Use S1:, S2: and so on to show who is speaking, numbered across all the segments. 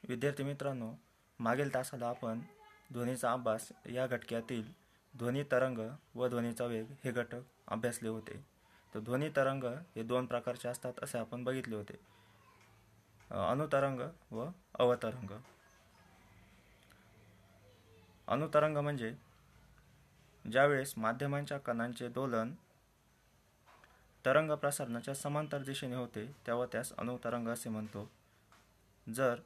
S1: विद्यार्थी मित्रांनो, मागील तासाला आपण ध्वनीचा अभ्यास या घटकातील ध्वनी तरंग व ध्वनीचा वेग हे घटक अभ्यासले होते. तर ध्वनी तरंग हे दोन प्रकारचे असतात असे आपण बघितले होते, अनुतरंग व अवतरंग. अनुतरंग म्हणजे ज्यावेळेस माध्यमांच्या कणांचे दोलन तरंग प्रसारणाच्या समांतर दिशेने होते तेव्हा त्यास अनुतरंग असे म्हणतो. जर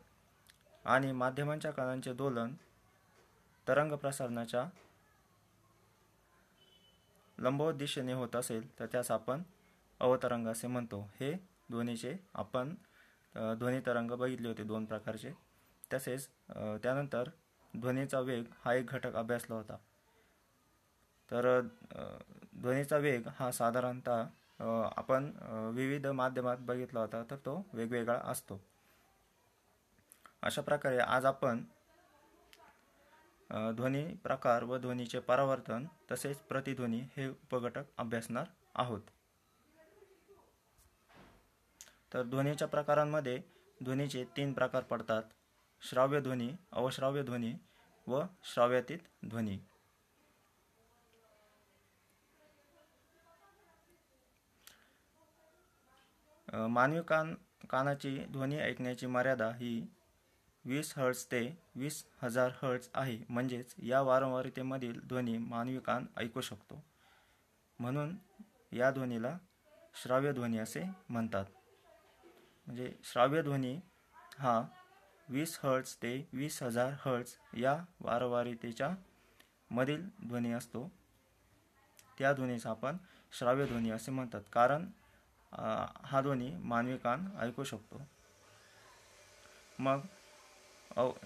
S1: आणि माध्यमांच्या कणांचे दोलन तरंग प्रसारणाच्या लंबवत दिशेने होत असेल तर त्यास आपण अवतरंग असे म्हणतो. हे ध्वनीचे आपण ध्वनी तरंग बघितले होते दोन प्रकारचे. तसेच त्यानंतर ध्वनीचा वेग हा एक घटक अभ्यासला होता. तर ध्वनीचा वेग हा साधारणतः आपण विविध माध्यमात बघितला होता, तर तो वेगवेगळा असतो. अशा प्रकारे आज आपण ध्वनी प्रकार व ध्वनीचे परावर्तन तसेच प्रतिध्वनी हे उपघटक अभ्यासणार आहोत. तर ध्वनीच्या प्रकारांमध्ये ध्वनीचे 3 प्रकार पडतात: श्राव्य ध्वनी, अवश्राव्य ध्वनी व श्राव्यातीत ध्वनी. मानवी कानाची ध्वनी ऐकण्याची मर्यादा ही 20 हर्ट्ज ते 20,000 हर्ट्ज आहे. म्हणजेच या वारंवारतेमधील ध्वनी मानवी कान ऐकू शकतो. म्हणून या ध्वनीला श्राव्य ध्वनी असे म्हणतात. म्हणजे श्राव्य ध्वनी हा 20 हर्ट्ज ते 20,000 हर्ट्ज या वारंवारतेच्या मधील ध्वनी असतो. त्या ध्वनीचा आपण श्राव्य ध्वनी असे म्हणतात, कारण हा ध्वनी मानवी कान ऐकू शकतो. मग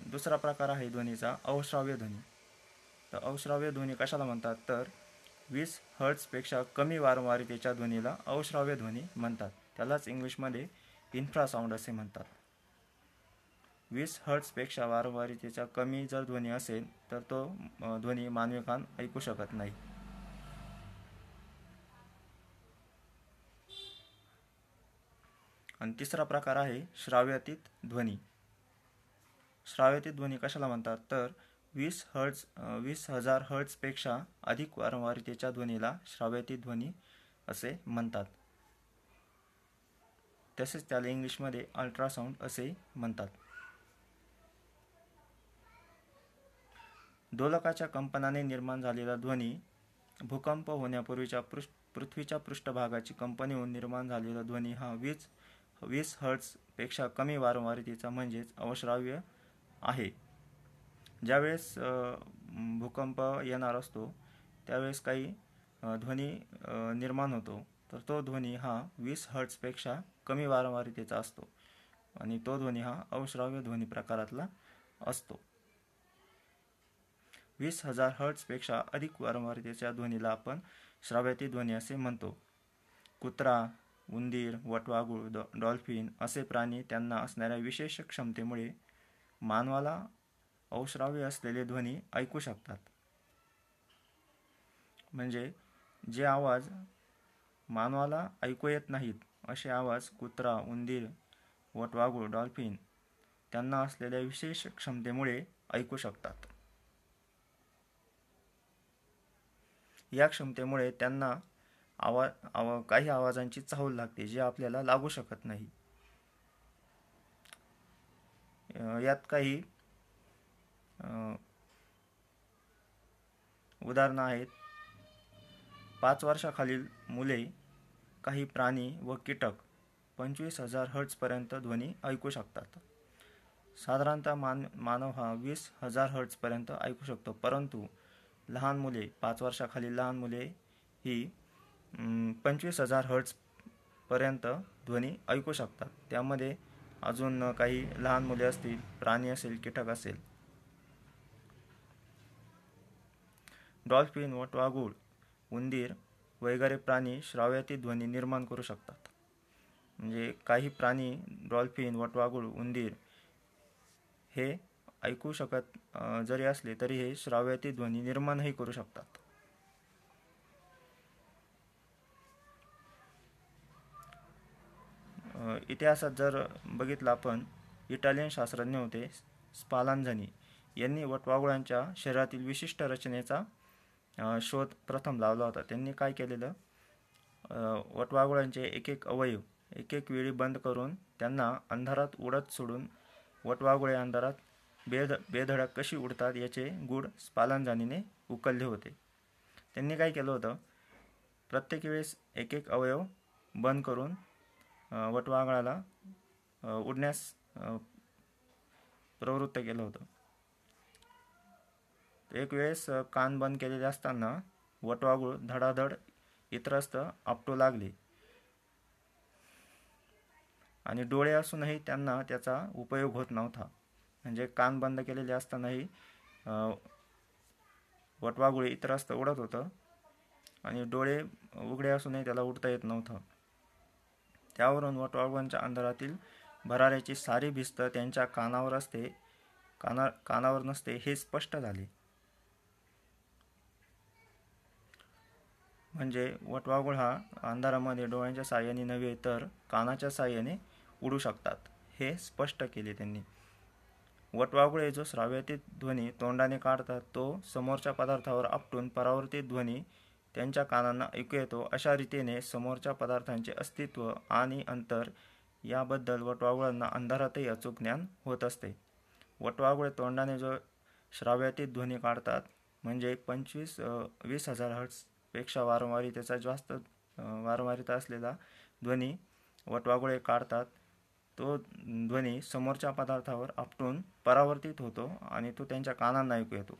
S1: दुसरा प्रकार आहे ध्वनीचा अवश्राव्य ध्वनी. तर अवश्राव्य ध्वनी कशाला म्हणतात, तर 20 हर्ट्जपेक्षा कमी वारंवारतेच्या ध्वनीला अवश्राव्य ध्वनी म्हणतात. त्यालाच इंग्लिशमध्ये इन्फ्रासाउंड असे म्हणतात. 20 हर्ट्जपेक्षा वारंवारतेचा कमी जर ध्वनी असेल तर तो ध्वनी मानवी कान ऐकू शकत नाही. आणि तिसरा प्रकार आहे श्राव्यातीत ध्वनी. श्राव्यातीत ध्वनी कशाला म्हणतात, तर 20,000 हर्ट्जपेक्षा अधिक वारंवारतेच्या ध्वनीला श्राव्यातीत ध्वनी असे म्हणतात. तसेच त्याला इंग्लिशमध्ये अल्ट्रासाउंड असे म्हणतात. दोलकाच्या कंपनाने निर्माण झालेला ध्वनी, भूकंप होण्यापूर्वीच्या पृथ्वीच्या पृष्ठभागाची कंपनी होऊन निर्माण झालेला ध्वनी हा 20 हर्ट्जपेक्षा कमी वारंवारतेचा म्हणजेच अवश्राव्य आहे. ज्यावेळेस भूकंप येणार असतो त्यावेळेस काही ध्वनी निर्माण होतो, तर तो ध्वनी हा 20 हर्ट्जपेक्षा कमी वारंवारतेचा असतो आणि तो ध्वनी हा अवश्राव्य ध्वनी प्रकारातला असतो. 20,000 हर्ट्जपेक्षा अधिक वारंवारतेच्या ध्वनीला आपण श्राव्यातीत ध्वनी असे म्हणतो. कुत्रा, उंदीर, वटवाघूळ, डॉल्फिन असे प्राणी त्यांना असणाऱ्या विशेष क्षमतेमुळे मानवाला अवश्राव्य असलेले ध्वनी ऐकू शकतात. म्हणजे जे आवाज मानवाला ऐकू येत नाहीत असे आवाज कुत्रा, उंदीर, वटवाघूळ, डॉल्फिन त्यांना असलेल्या विशेष क्षमतेमुळे ऐकू शकतात. या क्षमतेमुळे त्यांना काही आवाजांची चाहूल लागते जे आपल्याला लागू शकत नाही. यात काही उदाहरणं आहेत. 5 वर्षाखालील मुले, काही प्राणी व कीटक 25,000 हर्ट्जपर्यंत ध्वनी ऐकू शकतात. साधारणतः मानव हा 20,000 हर्ट्जपर्यंत ऐकू शकतो, परंतु लहान मुले, 5 वर्षाखालील लहान मुले ही 25,000 हर्ट्जपर्यंत ध्वनी ऐकू शकतात. त्यामध्ये अजून काही लहान मुले असतील, प्राणी असेल, कीटक असेल. डॉल्फिन, वटवाघूळ, उंदीर वगैरे प्राणी श्राव्यातीत ध्वनी निर्माण करू शकतात. म्हणजे काही प्राणी, डॉल्फिन, वटवाघूळ, उंदीर हे ऐकू शकत जरी असले तरी हे श्राव्यातीत ध्वनी निर्माणही करू शकतात. इतिहासात जर बघितलं आपण इटालियन शास्त्रज्ञ होते स्पालांझनी यांनी वटवाघुळांच्या शरीरातील विशिष्ट रचनेचा शोध प्रथम लावला होता. त्यांनी काय केलेलं, वटवाघुळांचे एक एक अवयव एक एक वेळी बंद करून त्यांना अंधारात उडत सोडून वटवाघुळे अंधारात बेधडक कशी उडतात याचे गूढ स्पालांझनीने उकलले होते. त्यांनी काय केलं होतं, प्रत्येक वेळेस एक एक अवयव बंद करून वटवाघळाला उडण्यास प्रवृत्त केलं होतं. एक वेळेस कान बंद केलेले असताना वटवाघूळ धडाधड इतरस्त आपटू लागले आणि डोळे असूनही त्यांना त्याचा उपयोग होत नव्हता. म्हणजे कान बंद केलेले असतानाही वटवाघूळ इतरस्त उडत होतं आणि डोळे उघडे असूनही त्याला उडता येत नव्हतं. त्यावरून वटवाघुळांच्या अंधारातील भराऱ्याची सारी भिस्त त्यांच्या कानावर नसते हे स्पष्ट झाले. म्हणजे वटवाघूळ हा अंधारामध्ये डोळ्यांच्या साहाय्याने नव्हे तर कानाच्या साहाय्याने उडू शकतात हे स्पष्ट केले त्यांनी. वटवाघुळे जो श्राव्यातीत ध्वनी तोंडाने काढतात तो समोरच्या पदार्थावर आपटून परावर्तित ध्वनी त्यांच्या कानांना ऐकू येतो. अशा रीतीने समोरच्या पदार्थांचे अस्तित्व आणि अंतर याबद्दल वटवाघुळांना अंधारातही अचूक ज्ञान होत असते. वटवाघुळे तोंडाने जो श्राव्यातीत ध्वनी काढतात म्हणजे 20,000 हर्ट्झपेक्षा वारंवारितेचा जास्त वारंवारिता असलेला ध्वनी वटवाघुळे काढतात. तो ध्वनी समोरच्या पदार्थावर आपटून परावर्तित होतो आणि तो त्यांच्या कानांना ऐकू येतो.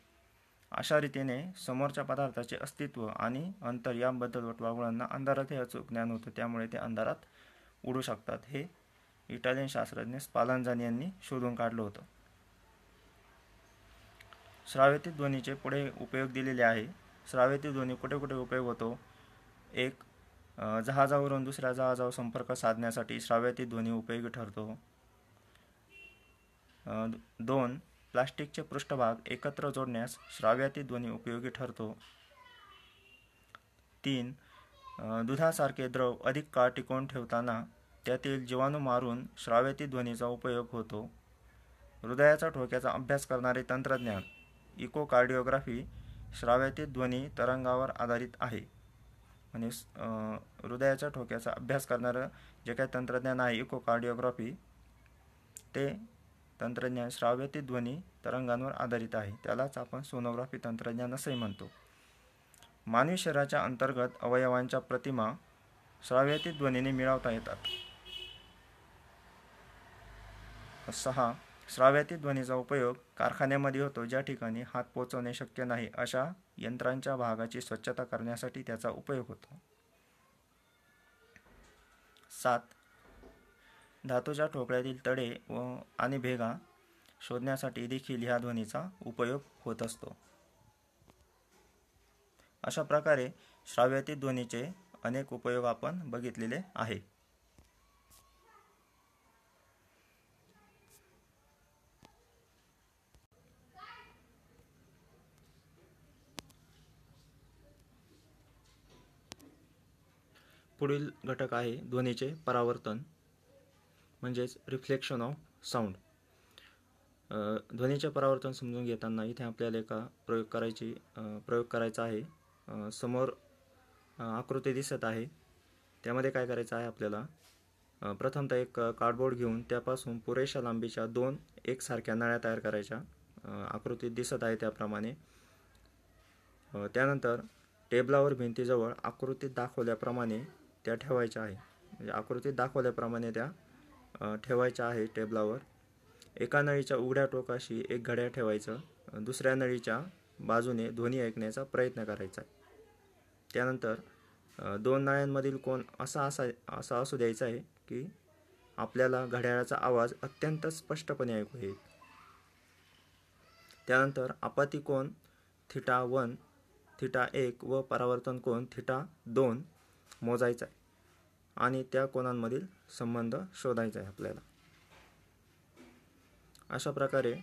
S1: अशा रीतीने समोरच्या पदार्थाचे अस्तित्व आणि अंतर याबद्दल वटवाघुळांना अंधारातही अचूक ज्ञान होतं. त्यामुळे ते अंधारात उडू शकतात हे इटालियन शास्त्रज्ञ स्पालांझनी यांनी शोधून काढलं होतं. श्राव्यतीत ध्वनीचे पुढे उपयोग दिलेले आहे. श्राव्यतीत ध्वनी कुठे कुठे उपयोग होतो. एक, जहाजावरून दुसऱ्या जहाजावर संपर्क साधण्यासाठी श्राव्यतीत ध्वनी उपयोगी ठरतो. 2, प्लास्टिकचे पृष्ठभाग एकत्र जोडण्यास श्राव्यतीत ध्वनी उपयोगी ठरतो. 3, दुधासारखे द्रव अधिक काळ टिकवून ठेवताना त्यातील जीवाणू मारून श्राव्यतीत ध्वनीचा उपयोग होतो. हृदयाचा ठोक्याचा अभ्यास करणारे तंत्रज्ञान इकोकार्डिओग्राफी श्राव्यतीत ध्वनी तरंगावर आधारित आहे. म्हणजे हृदयाच्या ठोक्याचा अभ्यास करणारं जे काही तंत्रज्ञान आहे इकोकार्डिओग्राफी ते तंत्रज्ञान श्राव्यतीत ध्वनी तरंगांवर आधारित आहे. त्यालाच आपण सोनोग्राफी तंत्रज्ञान असंही म्हणतो. मानवी शरीराच्या अंतर्गत अवयवांच्या प्रतिमा श्राव्यतीत ध्वनीने मिळवता येतात. 6, श्राव्यतीत ध्वनीचा उपयोग कारखान्यामध्ये होतो. ज्या ठिकाणी हात पोहोचवणे शक्य नाही अशा यंत्रांच्या भागाची स्वच्छता करण्यासाठी त्याचा उपयोग होतो. 7, धातूच्या ठोकळ्यातील तडे आणि भेगा शोधण्यासाठी देखील ह्या ध्वनीचा उपयोग होत असतो. अशा प्रकारे श्राव्यतीत ध्वनीचे अनेक उपयोग आपण बघितलेले आहे. पुढील घटक आहे ध्वनीचे परावर्तन म्हणजेच रिफ्लेक्शन ऑफ साऊंड. ध्वनीचे परावर्तन समजून घेताना इथे आपल्याला एका प्रयोग करायचा आहे. समोर आकृती दिसत आहे. त्यामध्ये काय करायचं आहे आपल्याला, प्रथमतः एक कार्डबोर्ड घेऊन त्यापासून पुरेशा लांबीच्या 2 एकसारख्या नळ्या तयार करायच्या. आकृतीत दिसत आहे त्याप्रमाणे. त्यानंतर टेबलावर भिंतीजवळ आकृतीत दाखवल्याप्रमाणे त्या ठेवायच्या आहे. म्हणजे आकृतीत दाखवल्याप्रमाणे त्या ठेवायच्या आहे टेबलावर. एका नळीच्या उघड्या टोकाशी एक घड्याळ ठेवायचं. दुसऱ्या नळीच्या बाजूने ध्वनी ऐकण्याचा प्रयत्न करायचा. त्यानंतर 2 नळ्यांमधील कोन असा असू द्यायचा आहे की आपल्याला घड्याळाचा आवाज अत्यंत स्पष्टपणे ऐकू येईल. त्यानंतर आपत्ती कोन θ1, θ1 व परावर्तन कोन θ2 मोजायचा आहे आणि त्या कोनांमधील संबंध शोधायचा आहे आपल्याला. अशा प्रकारे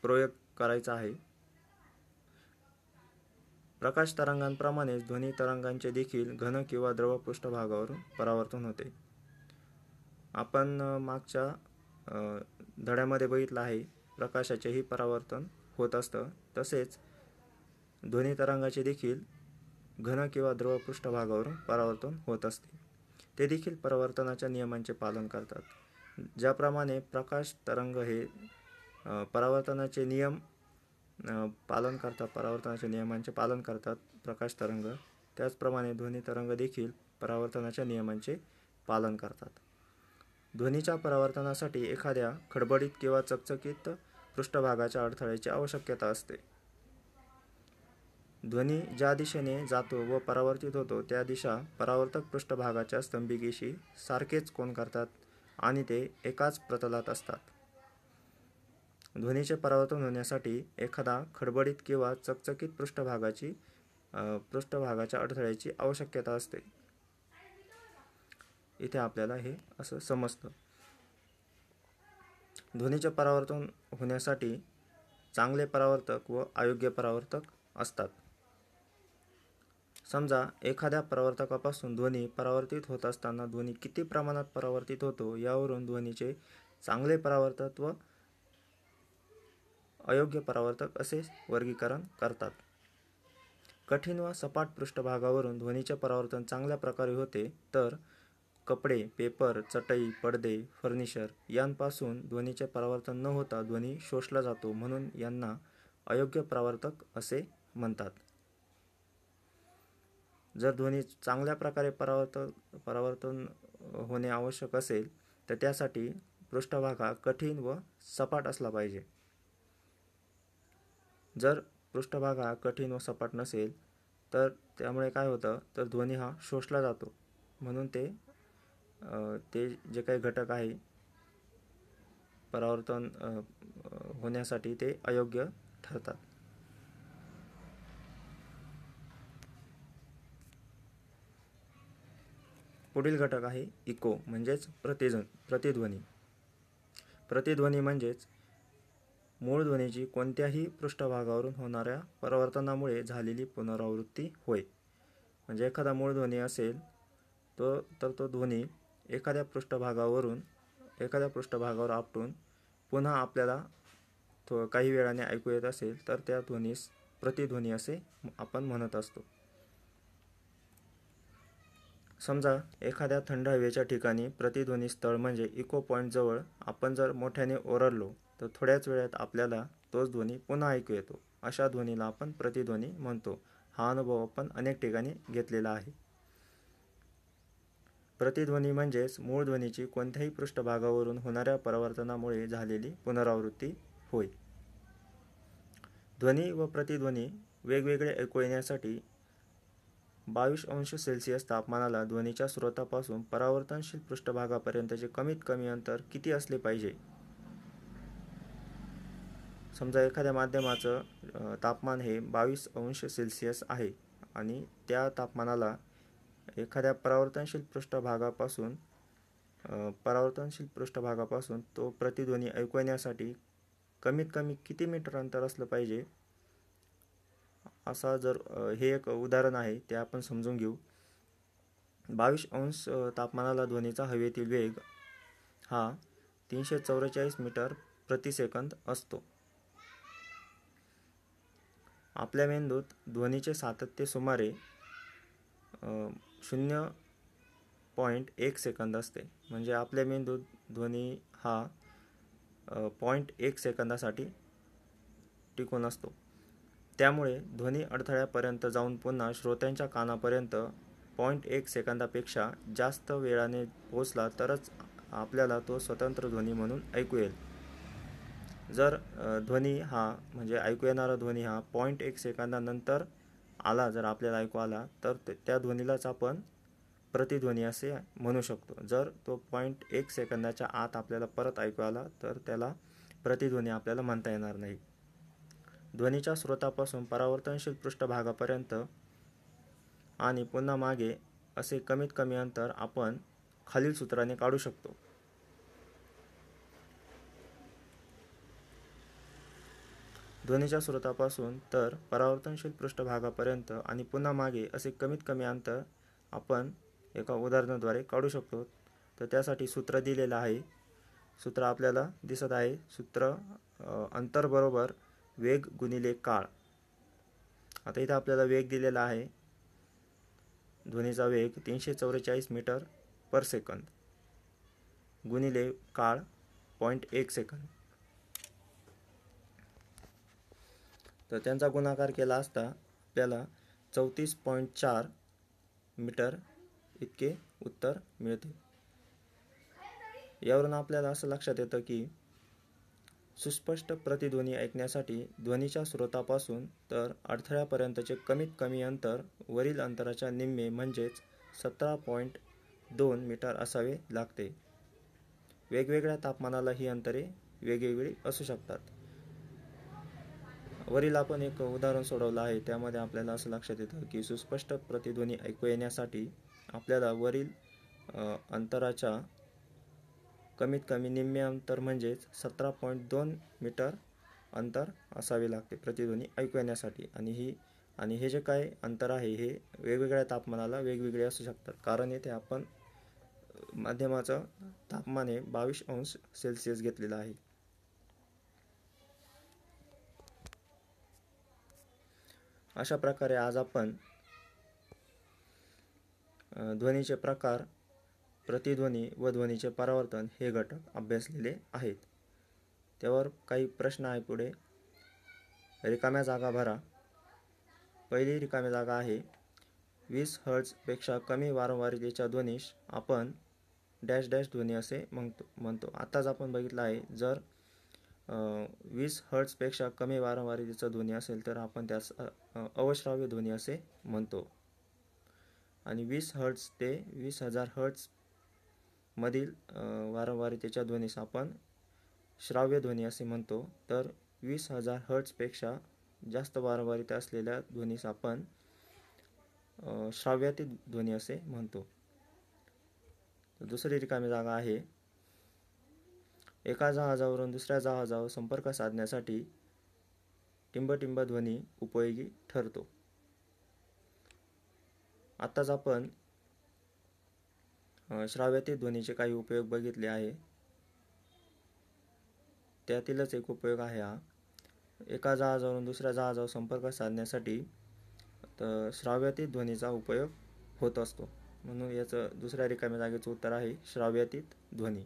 S1: प्रयोग करायचा आहे. प्रकाश तरंगांप्रमाणेच ध्वनी तरंगांचे देखील घन किंवा द्रव पृष्ठभागावरून परावर्तन होते. आपण मागच्या धड्यामध्ये बघितलं आहे, प्रकाशाचेही परावर्तन होत असतं. तसेच ध्वनी तरंगाचे देखील घन किंवा द्रव पृष्ठभागावरून परावर्तन होत असते. ते देखील परावर्तनाच्या नियमांचे पालन करतात. ज्याप्रमाणे प्रकाश तरंग हे परावर्तनाचे नियमांचे पालन करतात प्रकाश तरंग, त्याचप्रमाणे ध्वनी तरंग देखील परावर्तनाच्या नियमांचे पालन करतात. ध्वनीच्या परावर्तनासाठी एखाद्या खडबडीत किंवा चकचकीत पृष्ठभागाच्या अडथळ्याची आवश्यकता असते. ध्वनी ज्या दिशेने जातो व परावर्तित होतो त्या दिशा परावर्तक पृष्ठभागाच्या स्तंभिकेशी सारखेच कोन करतात आणि ते एकाच प्रतलात असतात. ध्वनीचे परावर्तन होण्यासाठी एखादा खडबडीत किंवा चकचकीत पृष्ठभागाच्या अडथळ्याची आवश्यकता असते. इथे आपल्याला हे असं समजतं. ध्वनीचे परावर्तन होण्यासाठी चांगले परावर्तक व अयोग्य परावर्तक असतात. समजा एखाद्या परावर्तकापासून ध्वनी परावर्तित होत असताना ध्वनी किती प्रमाणात परावर्तित होतो यावरून ध्वनीचे चांगले परावर्तक व अयोग्य परावर्तक असे वर्गीकरण करतात. कठीण व सपाट पृष्ठभागावरून ध्वनीचे परावर्तन चांगल्या प्रकारे होते, तर कपडे, पेपर, चटई, पडदे, फर्निचर यांपासून ध्वनीचे परावर्तन न होता ध्वनी शोषला जातो, म्हणून यांना अयोग्य परावर्तक असे म्हणतात. जर ध्वनी चांगल्या प्रकारे परावर्तन होणे आवश्यक असेल तर त्यासाठी पृष्ठभाग हा कठीण व सपाट असला पाहिजे. जर पृष्ठभाग हा कठीण व सपाट नसेल तर त्यामुळे काय होतं, तर ध्वनी हा शोषला जातो, म्हणून ते जे काही घटक आहे परावर्तन होण्यासाठी ते अयोग्य ठरतात. पुढील घटक आहे इको म्हणजेच प्रतिध्वनी. प्रतिध्वनी म्हणजेच मूळ ध्वनीची कोणत्याही पृष्ठभागावरून होणाऱ्या परावर्तनामुळे झालेली पुनरावृत्ती होय. म्हणजे एखादा मूळ ध्वनी असेल तर तो ध्वनी एखाद्या पृष्ठभागावर आपटून पुन्हा आपल्याला काही वेळाने ऐकू येत असेल तर त्या ध्वनीस प्रतिध्वनी असे आपण म्हणत असतो. समजा एखाद्या थंड हवेच्या ठिकाणी प्रतिध्वनी स्थळ म्हणजे इको पॉइंट जवळ आपण जर मोठ्याने ओरडलो तर थोड्याच वेळात आपल्याला तोच ध्वनी पुन्हा ऐकू येतो. अशा ध्वनीला आपण प्रतिध्वनी म्हणतो. हा अनुभव आपण अनेक ठिकाणी घेतलेला आहे. प्रतिध्वनी म्हणजेच मूळ ध्वनीची कोणत्याही पृष्ठभागावरून होणाऱ्या परावर्तनामुळे झालेली पुनरावृत्ती होय. ध्वनी व प्रतिध्वनी वेगवेगळे ऐकू येण्यासाठी 22°C तापमानाला ध्वनीच्या स्रोतापासून परावर्तनशील पृष्ठभागापर्यंतचे कमीत कमी अंतर किती असले पाहिजे. समजा एखाद्या माध्यमाचं तापमान हे 22°C आहे आणि त्या तापमानाला एखाद्या परावर्तनशील पृष्ठभागापासून तो प्रतिध्वनी ऐकू येण्यासाठी कमीत कमी किती मीटर अंतर असलं पाहिजे. असा जर हे एक उदाहरण आहे ते आपण समजून घेऊ. 22° तापमानाला ध्वनीचा हवेतील वेग हा 344 मीटर प्रति सेकंद असतो. आपल्या मेंदूत ध्वनीचे सातत्य सुमारे 0.1 सेकंद असते. म्हणजे आपल्या मेंदूत ध्वनी हा 0.1 सेकंदासाठी टिकून असतो. त्यामुळे ध्वनी अडथळ्यापर्यंत जाऊन पुन्हा श्रोत्यांच्या कानापर्यंत 0.1 सेकंदापेक्षा जास्त वेळाने पोहोचला तरच आपल्याला तो स्वतंत्र ध्वनी म्हणून ऐकू येईल. जर ध्वनी हा म्हणजे ऐकू येणारा ध्वनी हा 0.1 सेकंदानंतर जर आपल्याला ऐकू आला तर त्या ध्वनीलाच आपण प्रतिध्वनी असे म्हणू शकतो. जर तो 0.1 सेकंदाच्या आत आपल्याला परत ऐकू आला तर त्याला प्रतिध्वनी आपल्याला म्हणता येणार नाही. ध्वनीच्या स्रोतापासून परावर्तनशील पृष्ठभागापर्यंत आणि पुन्हा मागे असे कमीत कमी अंतर आपण खालील सूत्राने काढू शकतो. ध्वनीच्या स्रोतापासून तर परावर्तनशील पृष्ठभागापर्यंत आणि पुन्हा मागे असे कमीत कमी अंतर आपण एका उदाहरणाद्वारे काढू शकतो. तर त्यासाठी सूत्र दिलेलं आहे. सूत्र आपल्याला दिसत आहे. सूत्र अंतर बरोबर वेग गुणिले काळ. आता इथे आपल्याला वेग दिलेला आहे. ध्वनीचा वेग 344 मीटर पर सेकंद गुणिले काळ 0.1 सेकंद. तर त्यांचा गुणाकार केला असता आपल्याला 34.4 मीटर इतके उत्तर मिळते. यावरून आपल्याला असं लक्षात येतं की सुस्पष्ट प्रतिध्वनी ऐकण्यासाठी ध्वनीच्या स्रोतापासून तर अडथळ्यापर्यंतचे कमीत कमी अंतर वरील अंतराच्या निम्मे म्हणजेच 17.2 मीटर असावे लागते. वेगवेगळ्या तापमानाला ही अंतरे वेगवेगळी असू शकतात. वरील आपण एक उदाहरण सोडवलं आहे. त्यामध्ये आपल्याला असं लक्षात येतं की सुस्पष्ट प्रतिध्वनी ऐकू येण्यासाठी आपल्याला वरील अंतराच्या कमीत कमी निम्मे अंतर म्हणजेच 17.2 मीटर अंतर असावे लागते प्रतिध्वनी ऐकू येण्यासाठी. आणि हे जे काय अंतर आहे हे वेगवेगळ्या तापमानाला वेगवेगळे असू शकतात. कारण येथे आपण माध्यमाचं तापमान हे 22 अंश सेल्सिअस घेतलेलं आहे. अशा प्रकारे आज आपण ध्वनीचे प्रकार, प्रतिध्वनी व ध्वनीचे परावर्तन हे घटक अभ्यासलेले आहेत. त्यावर काही प्रश्न आहे पुढे. रिकाम्या जागा भरा. पहिली रिकामी जागा आहे 20 हर्ट्झपेक्षा कमी वारंवारतेच्या ध्वनीस आपण डॅश डॅश ध्वनी असे म्हणतो. आत्ताच आपण बघितलं आहे, जर 20 हर्ट्झपेक्षा कमी वारंवारतेचा ध्वनी असेल तर आपण त्यास अवश्राव्य ध्वनी असे म्हणतो. आणि 20 हर्ट्झ ते 20,000 हर्ट्झ मधील वारंवारतेच्या ध्वनीस आपण श्राव्य ध्वनी असे म्हणतो. तर 20,000 हर्ट्झपेक्षा जास्त वारंवारता असलेल्या ध्वनीस आपण श्राव्यातीत ध्वनी असे म्हणतो. दुसरी रिकामी जागा आहे एका जहाजावरून दुसऱ्या जहाजावर संपर्क साधण्यासाठी टिंबटिंब ध्वनी उपयोगी ठरतो. आत्ताच आपण श्राव्यातीत ध्वनीचे काही उपयोग बघितले आहे. त्यातीलच एक उपयोग आहे हा. एका जहाजावरून दुसऱ्या जहाजावर संपर्क साधण्यासाठी तर श्राव्यातीत ध्वनीचा उपयोग होत असतो. म्हणून याचं दुसऱ्या रिकाम्या जागेचं उत्तर आहे श्राव्यातीत ध्वनी.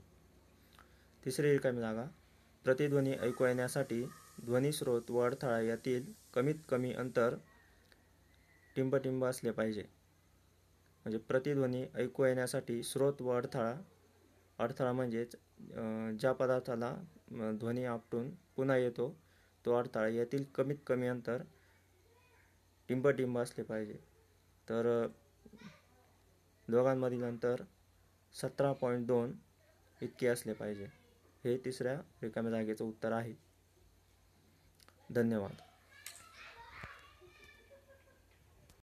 S1: तिसरी रिकामी जागा प्रतिध्वनी ऐकू येण्यासाठी ध्वनी स्रोत व अडथळा यातील कमीत कमी अंतर टिंबटिंब असले पाहिजे. म्हणजे प्रतिध्वनी ऐकू येण्यासाठी स्रोत व अडथळा म्हणजेच ज्या पदार्थाला ध्वनी आपटून पुन्हा येतो तो अडथळा यातील कमीत कमी अंतर टिंबटिंब असले पाहिजे. तर दोघांमधील अंतर 17.2 इतके असले पाहिजे. हे तिसऱ्या रिकाम्या जागेचं उत्तर आहे. धन्यवाद.